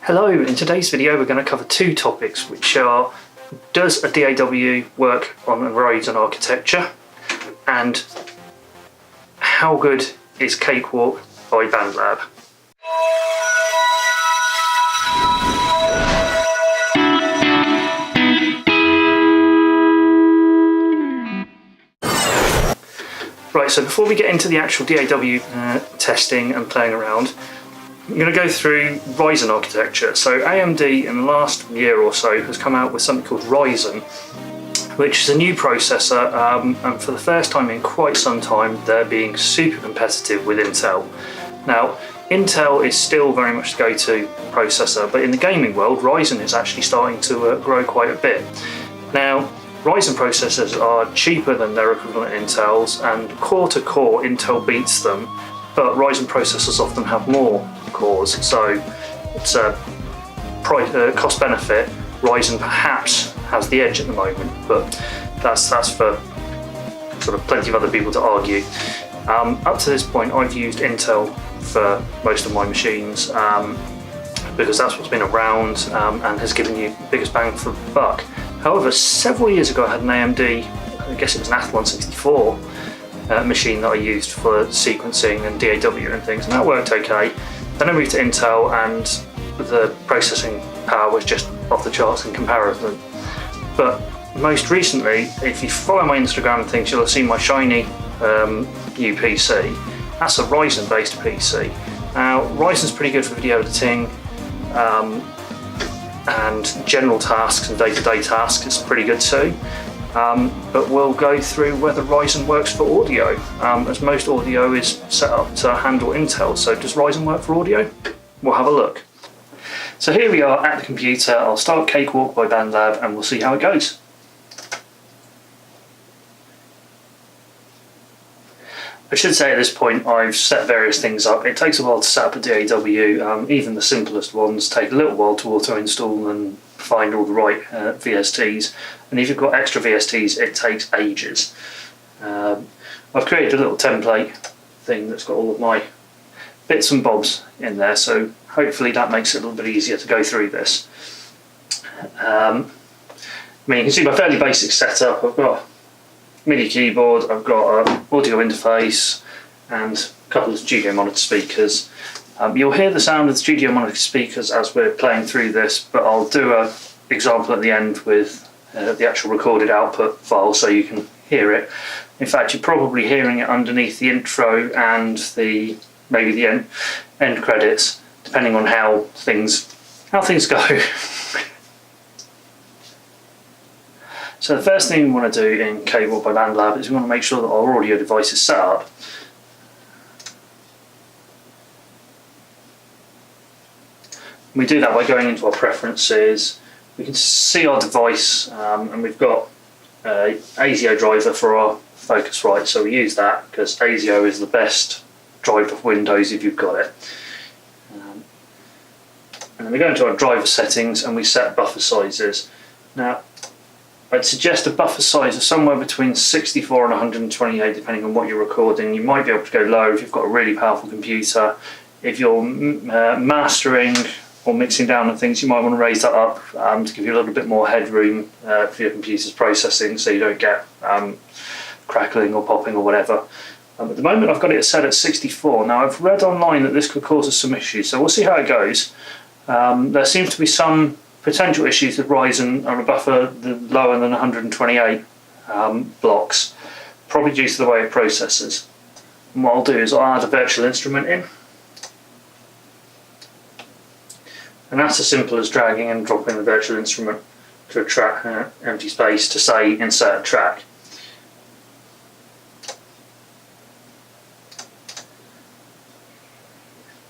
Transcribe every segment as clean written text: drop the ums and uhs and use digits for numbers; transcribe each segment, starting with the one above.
Hello, in today's video we're going to cover two topics, which are: does a DAW work on a Ryzen architecture, and how good is Cakewalk by Bandlab? Right, so before we get into the actual DAW testing and playing around, I'm going to go through Ryzen architecture. So AMD in the last year or so has come out with something called Ryzen, which is a new processor, and for the first time in quite some time they're being super competitive with Intel. Now, Intel is still very much the go-to processor, but in the gaming world Ryzen is actually starting to grow quite a bit. Now, Ryzen processors are cheaper than their equivalent Intels, and core to core Intel beats them, but Ryzen processors often have more cores, so it's a cost benefit. Ryzen perhaps has the edge at the moment, but that's for sort of plenty of other people to argue. Up to this point I've used Intel for most of my machines, because that's what's been around and has given you the biggest bang for the buck. However, several years ago I had an AMD, I guess it was an Athlon 64 machine that I used for sequencing and DAW and things, and that worked okay. Then I moved to Intel and the processing power was just off the charts in comparison. But most recently, if you follow my Instagram and things, you'll have seen my shiny new PC. That's a Ryzen based PC. Now, Ryzen's pretty good for video editing and general tasks and day-to-day tasks. It's pretty good too. But we'll go through whether Ryzen works for audio, as most audio is set up to handle Intel. So does Ryzen work for audio? We'll have a look. So here we are at the computer. I'll start Cakewalk by Bandlab and we'll see how it goes. I should say at this point I've set various things up. It takes a while to set up a DAW, even the simplest ones take a little while to auto-install and find all the right VSTs, and if you've got extra VSTs it takes ages. I've created a little template thing that's got all of my bits and bobs in there, so hopefully that makes it a little bit easier to go through this. I mean, you can see my fairly basic setup. I've got MIDI keyboard, I've got an audio interface and a couple of studio monitor speakers. You'll hear the sound of the studio monitor speakers as we're playing through this, but I'll do an example at the end with the actual recorded output file so you can hear it. In fact, you're probably hearing it underneath the intro and maybe the end credits, depending on how things go. So the first thing we want to do in Cakewalk by Bandlab is we want to make sure that our audio device is set up. We do that by going into our preferences. We can see our device, and we've got an ASIO driver for our Focusrite, so we use that because ASIO is the best driver for Windows if you've got it. And then we go into our driver settings and we set buffer sizes. Now, I'd suggest a buffer size of somewhere between 64 and 128, depending on what you're recording. You might be able to go low if you've got a really powerful computer. If you're mastering or mixing down and things, you might want to raise that up to give you a little bit more headroom for your computer's processing, so you don't get crackling or popping or whatever. At the moment I've got it set at 64. Now, I've read online that this could cause us some issues, so we'll see how it goes. There seems to be some potential issues with Ryzen on a buffer lower than 128 blocks, probably due to the way it processes. And what I'll do is I'll add a virtual instrument in, and that's as simple as dragging and dropping the virtual instrument to a track, empty space, to say insert a track.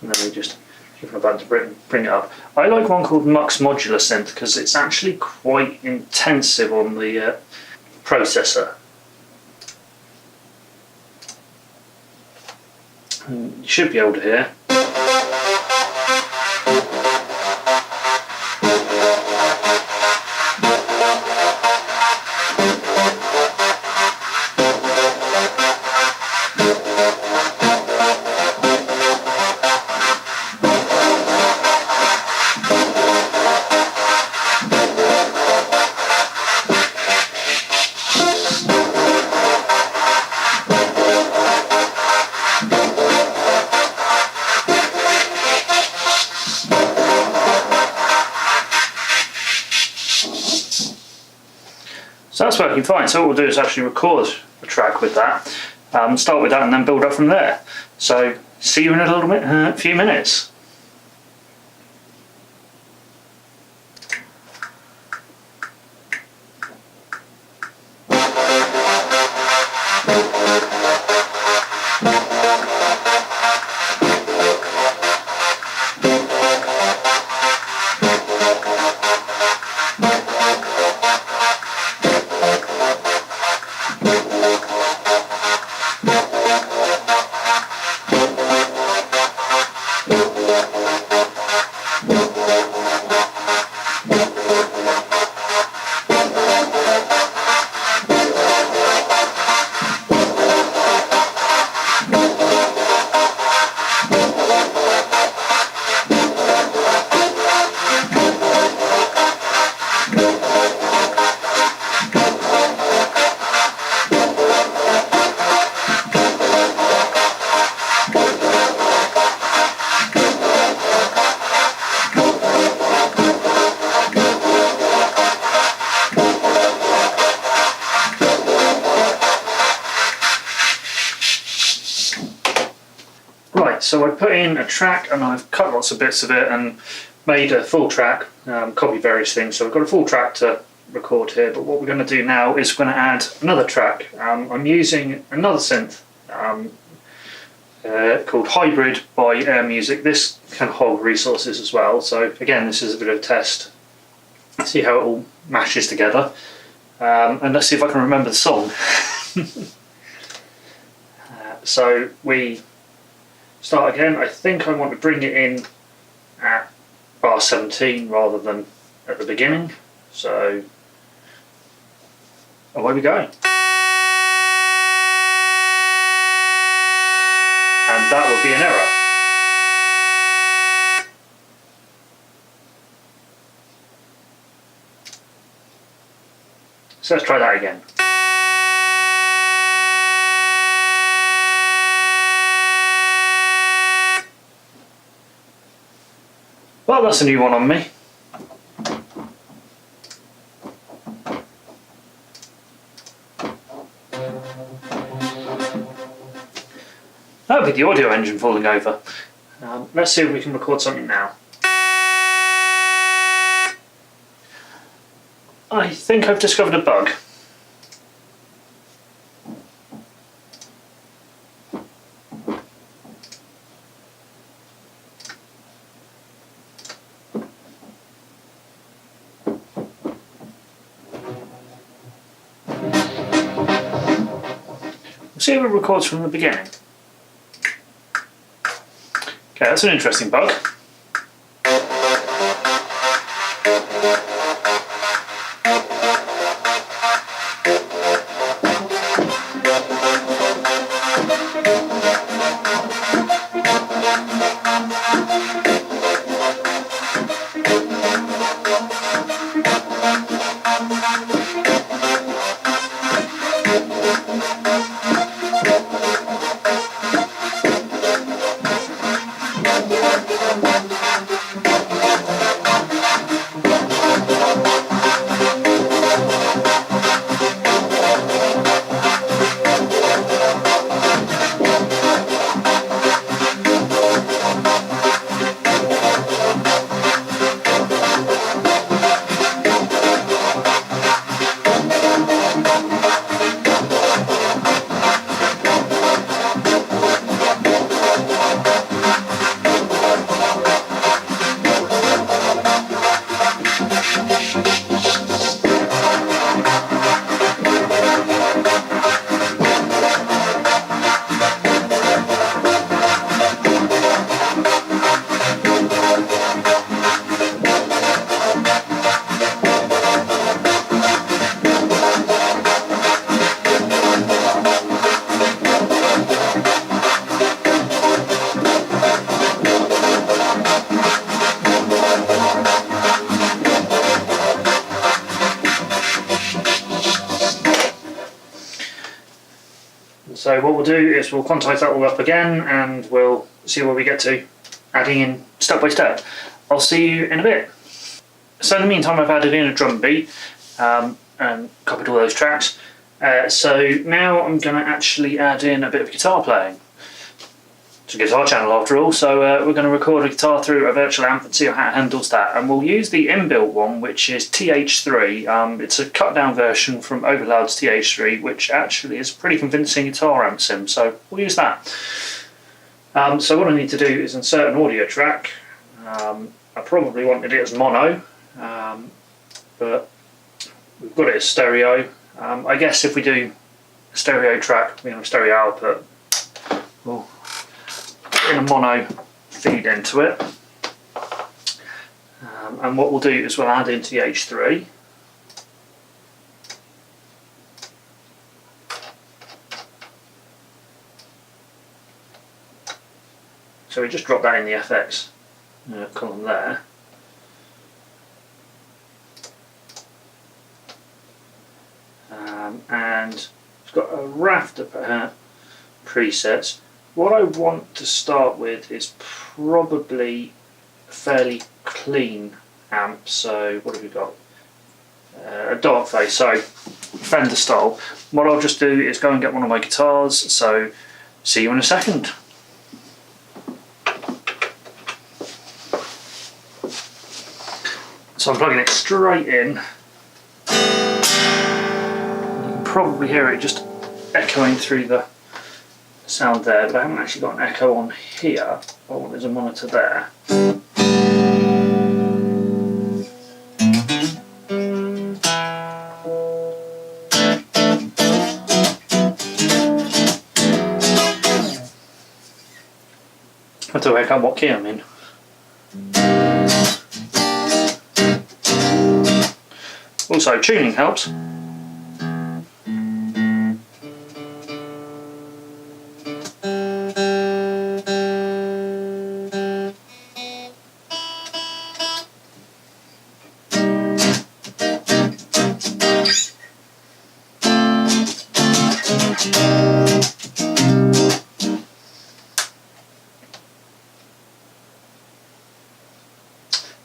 And then we just click on a button to bring it up. I like one called Mux Modular Synth because it's actually quite intensive on the processor. And you should be able to hear. that's working fine. So what we'll do is actually record a track with that, start with that and then build up from there. So see you in a little bit, few minutes. Right, so I put in a track and I've cut lots of bits of it and made a full track, copied various things, so I've got a full track to record here. But what we're going to do now is we're going to add another track. I'm using another synth called Hybrid by Air Music. This can hold resources as well, so again this is a bit of a test, see how it all mashes together, and let's see if I can remember the song. So we start again. I think I want to bring it in at bar 17 rather than at the beginning, so away we go. And that will be an error. So let's try that again. Well, that's a new one on me. That would be the audio engine falling over. Let's see if we can record something now. I think I've discovered a bug. See if it records from the beginning. Okay, that's an interesting bug. So what we'll do is we'll quantize that all up again and we'll see where we get to, adding in step by step. I'll see you in a bit. So in the meantime I've added in a drum beat, and and copied all those tracks. So now I'm going to actually add in a bit of guitar playing. It's a guitar channel after all, so we're going to record a guitar through a virtual amp and see how it handles that. And we'll use the inbuilt one, which is TH3. It's a cut down version from Overloud's TH3, which actually is a pretty convincing guitar amp sim, so we'll use that. So what I need to do is insert an audio track. I probably wanted it as mono, but we've got it as stereo. I guess if we do a stereo track, a stereo output, we'll put in a mono feed into it. And what we'll do is we'll add in TH3. So we just drop that in the FX column there. And it's got a raft of presets. What I want to start with is probably a fairly clean amp. So what have we got? A dark face, so Fender style. What I'll just do is go and get one of my guitars, so see you in a second. So I'm plugging it straight in. You can probably hear it just echoing through the sound there, but I haven't actually got an echo on here. Oh, there's a monitor there. I have to work out what key I'm in. Also, tuning helps.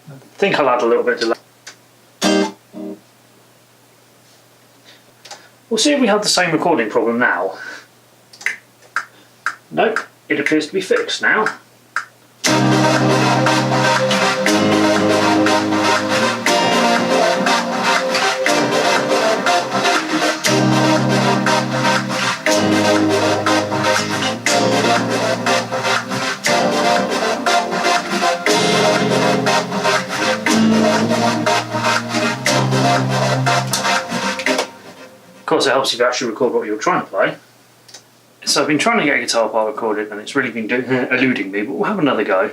I think I'll add a little bit of delay. We'll see if we have the same recording problem now. Nope, it appears to be fixed now. Of course, it helps if you actually record what you're trying to play. So I've been trying to get a guitar part recorded and it's really been eluding me, but we'll have another go.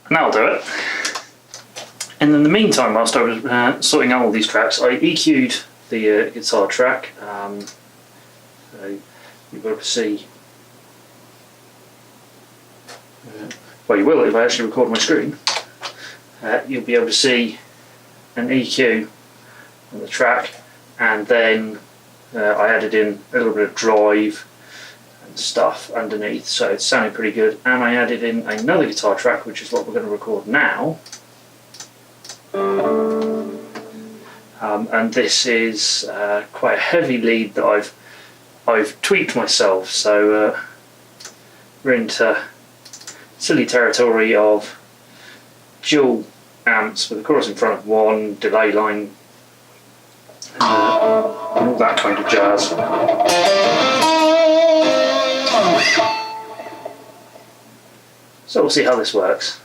And that'll do it. And in the meantime, whilst I was sorting out all these tracks, I EQ'd the guitar track. So you've got to see. Well, you will if I actually record my screen. You'll be able to see an EQ on the track, and then I added in a little bit of drive and stuff underneath, so it sounded pretty good. And I added in another guitar track, which is what we're going to record now. and this is quite a heavy lead that I've tweaked myself, so we're into silly territory of dual amps with a chorus in front of one, delay line, and all that kind of jazz. So we'll see how this works.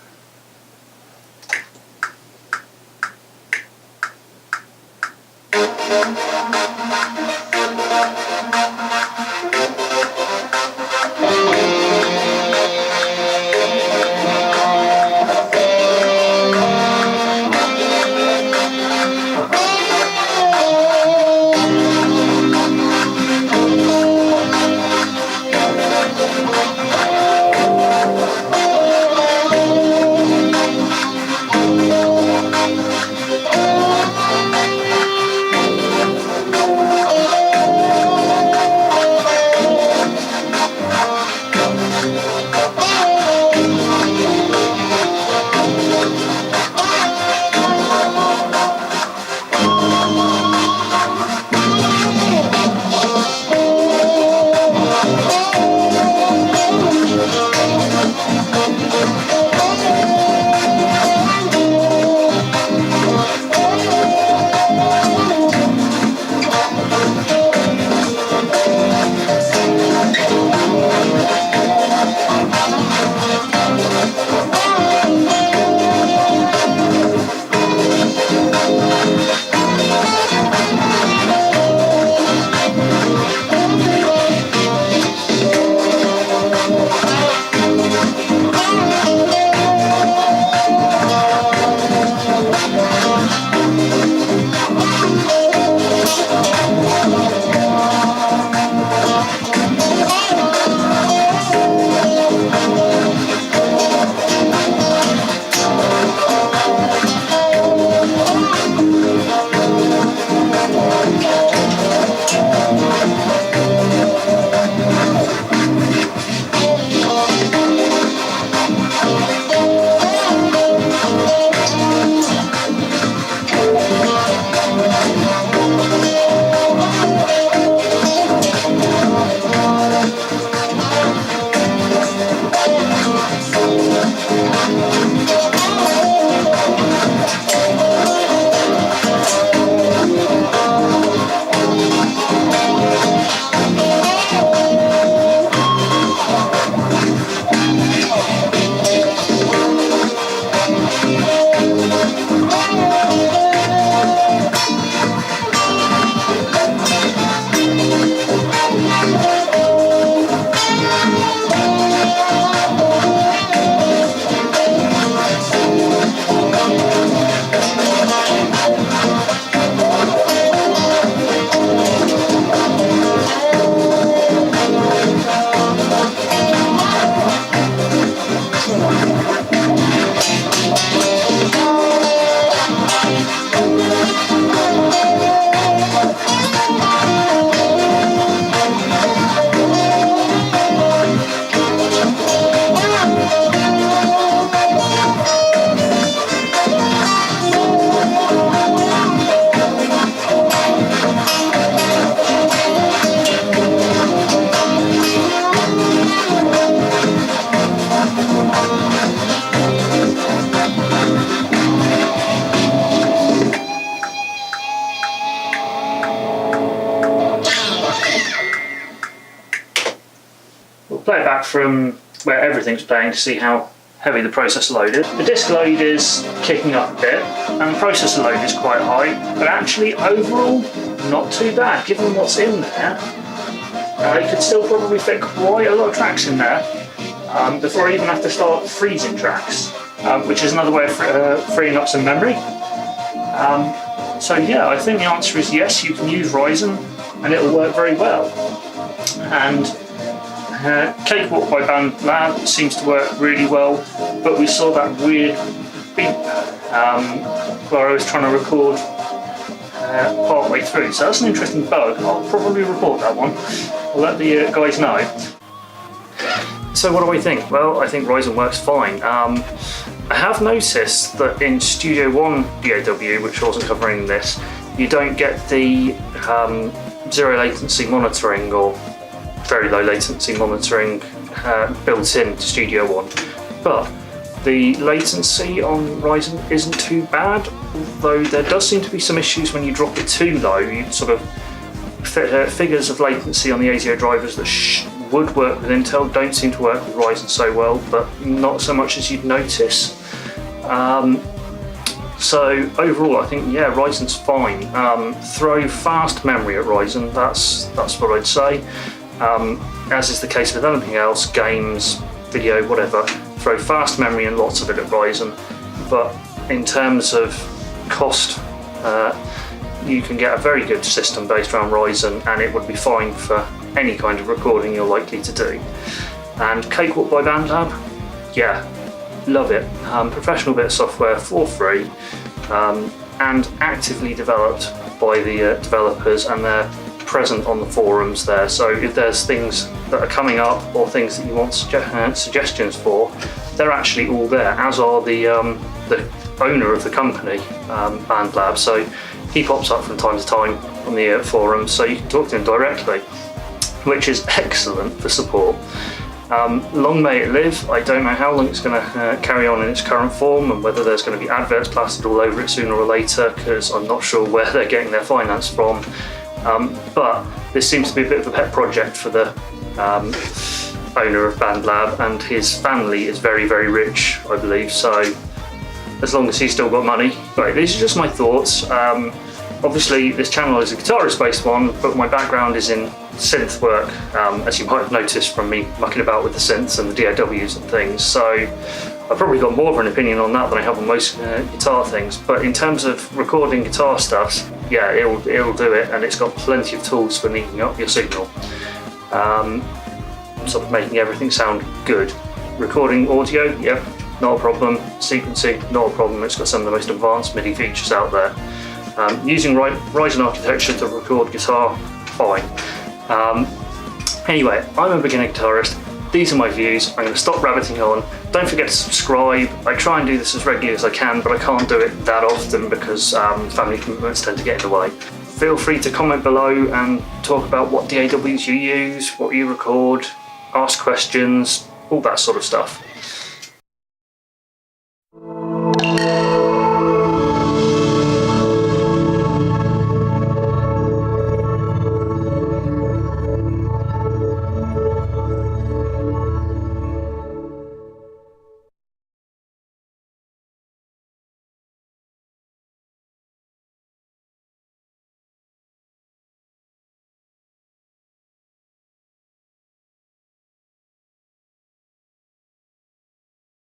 Play it back from where everything's playing to see how heavy the processor load is. The disk load is kicking up a bit and the processor load is quite high, but actually overall not too bad given what's in there. You could still probably fit quite a lot of tracks in there before I even have to start freezing tracks, which is another way of freeing up some memory. So yeah, I think the answer is yes, you can use Ryzen and it'll work very well. And Cakewalk by Bandlab seems to work really well, but we saw that weird beep where I was trying to record part way through. So that's an interesting bug. I'll probably report that one. I'll let the guys know. So what do I think? Well, I think Ryzen works fine. I have noticed that in Studio One DAW, which I wasn't covering this, you don't get the zero latency monitoring or very low latency monitoring built in to Studio One, but the latency on Ryzen isn't too bad, although there does seem to be some issues when you drop it too low. You sort of figures of latency on the ASIO drivers that would work with Intel don't seem to work with Ryzen so well, but not so much as you'd notice. So overall, I think Ryzen's fine. Throw fast memory at Ryzen. That's what I'd say. As is the case with anything else, games, video, whatever. Throw fast memory and lots of it at Ryzen. But in terms of cost, you can get a very good system based around Ryzen, and it would be fine for any kind of recording you're likely to do. And Cakewalk by Bandlab, yeah, love it. Professional bit of software for free, and actively developed by the developers, and they're present on the forums there. So if there's things that are coming up or things that you want suggestions for, they're actually all there, as are the owner of the company, Bandlab. So he pops up from time to time on the forums, so you can talk to him directly, which is excellent for support. Long may it live. I don't know how long it's going to carry on in its current form, and whether there's going to be adverts plastered all over it sooner or later, because I'm not sure where they're getting their finance from. But this seems to be a bit of a pet project for the owner of Bandlab, and his family is very, very rich, I believe, so as long as he's still got money. Right, these are just my thoughts. Obviously this channel is a guitarist based one, but my background is in synth work, as you might have noticed from me mucking about with the synths and the DAWs and things, so I've probably got more of an opinion on that than I have on most guitar things. But in terms of recording guitar stuff, yeah, it'll do it, and it's got plenty of tools for neating up your signal, sort of making everything sound good. Recording audio, yep, not a problem. Sequencing, not a problem. It's got some of the most advanced MIDI features out there. Using Ryzen architecture to record guitar, fine. Anyway, I'm a beginner guitarist. These are my views. I'm going to stop rabbiting on. Don't forget to subscribe. I try and do this as regularly as I can, but I can't do it that often because family commitments tend to get in the way. Feel free to comment below and talk about what DAWs you use, what you record, ask questions, all that sort of stuff.